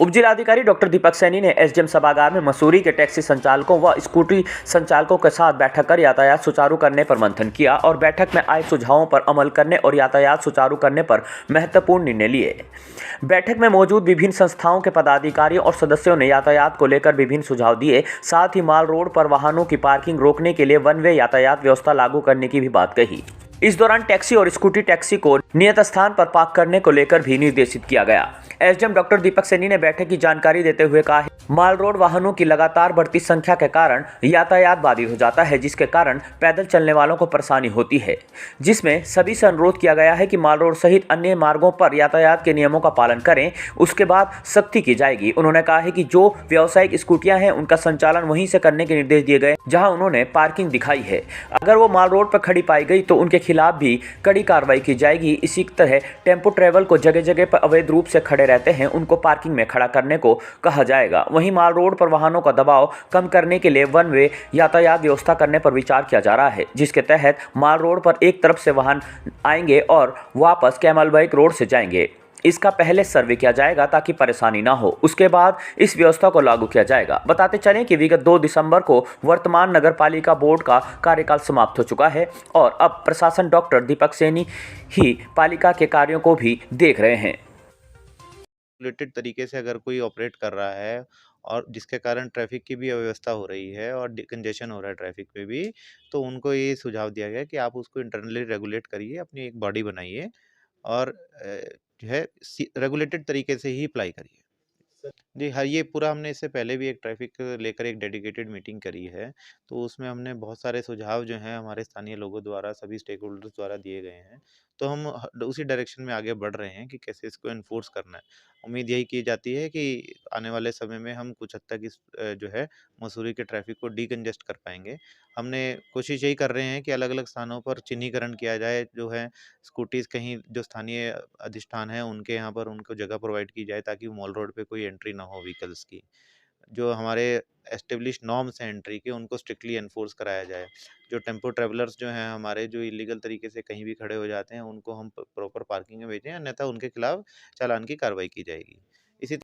उपजिलाधिकारी डॉक्टर दीपक सैनी ने एसडीएम सभागार में मसूरी के टैक्सी संचालकों व स्कूटी संचालकों के साथ बैठक कर यातायात सुचारू करने पर मंथन किया और बैठक में आए सुझावों पर अमल करने और यातायात सुचारू करने पर महत्वपूर्ण निर्णय लिए। बैठक में मौजूद विभिन्न संस्थाओं के पदाधिकारियों और सदस्यों ने यातायात को लेकर विभिन्न सुझाव दिए। साथ ही माल रोड पर वाहनों की पार्किंग रोकने के लिए वन वे यातायात व्यवस्था लागू करने की भी बात कही। इस दौरान टैक्सी और स्कूटी टैक्सी को नियत स्थान पर पार्क करने को लेकर भी निर्देशित किया गया। एसडीएम डॉक्टर दीपक सैनी ने बैठक की जानकारी देते हुए कहा, माल रोड वाहनों की लगातार बढ़ती संख्या के कारण यातायात बाधित हो जाता है, जिसके कारण पैदल चलने वालों को परेशानी होती है, जिसमें सभी से अनुरोध किया गया है कि माल रोड सहित अन्य मार्गों पर यातायात के नियमों का पालन करें, उसके बाद सख्ती की जाएगी। उन्होंने कहा है कि जो व्यावसायिक स्कूटियां हैं उनका संचालन वहीं से करने के निर्देश दिए गए जहां उन्होंने पार्किंग दिखाई है। अगर वो माल रोड पर खड़ी पाई गई तो उनके खिलाफ भी कड़ी कार्रवाई की जाएगी। इसी तरह टेम्पो ट्रैवल को जगह जगह पर अवैध रूप से खड़े रहते हैं, उनको पार्किंग में खड़ा करने को कहा जाएगा। वहीं माल रोड पर वाहनों का दबाव कम करने के लिए वन वे यातायात व्यवस्था करने पर विचार किया जा रहा है, जिसके तहत माल रोड पर एक तरफ से वाहन आएंगे और वापस कैमलबैक रोड से जाएंगे। इसका पहले सर्वे किया जाएगा ताकि परेशानी ना हो, उसके बाद इस व्यवस्था को लागू किया जाएगा। बताते चलें कि विगत 2 दिसंबर को वर्तमान नगरपालिका बोर्ड का कार्यकाल समाप्त हो चुका है और अब प्रशासन डॉक्टर दीपक सैनी ही पालिका के कार्यों को भी देख रहे हैं। रेगुलेटेड तरीके से अगर कोई ऑपरेट कर रहा है और जिसके कारण ट्रैफिक की भी अव्यवस्था हो रही है और कंजेशन हो रहा है ट्रैफिक पे भी, तो उनको ये सुझाव दिया गया कि आप उसको इंटरनली रेगुलेट करिए, अपनी एक बॉडी बनाइए और जो है रेगुलेटेड तरीके से ही अप्लाई करिए। जी हाँ, ये पूरा हमने इससे पहले भी एक ट्रैफ़िक लेकर एक डेडिकेटेड मीटिंग करी है, तो उसमें हमने बहुत सारे सुझाव जो हैं हमारे स्थानीय लोगों द्वारा, सभी स्टेक होल्डर्स द्वारा दिए गए हैं। तो हम उसी डायरेक्शन में आगे बढ़ रहे हैं कि कैसे इसको एनफ़ोर्स करना है। उम्मीद यही की जाती है कि आने वाले समय में हम कुछ हद तक इस जो है मसूरी के ट्रैफ़िक को डीकंजेस्ट कर पाएँगे। हमने कोशिश यही कर रहे हैं कि अलग-अलग स्थानों पर चिन्हीकरण किया जाए, जो है स्कूटीज़ कहीं जो स्थानीय अधिष्ठान है उनके यहाँ पर उनको जगह प्रोवाइड की जाए ताकि मॉल रोड पे कोई एंट्री ना हो व्हीकल्स की। जो हमारे एस्टेब्लिश्ड नॉर्म्स हैं एंट्री के उनको स्ट्रिक्टली एनफोर्स कराया जाए। जो टेम्पो ट्रैवलर्स जो हैं हमारे जो इल्लीगल तरीके से कहीं भी खड़े हो जाते हैं उनको हम प्रॉपर पार्किंग में भेजें, अन्यथा उनके खिलाफ चालान की कार्रवाई की जाएगी।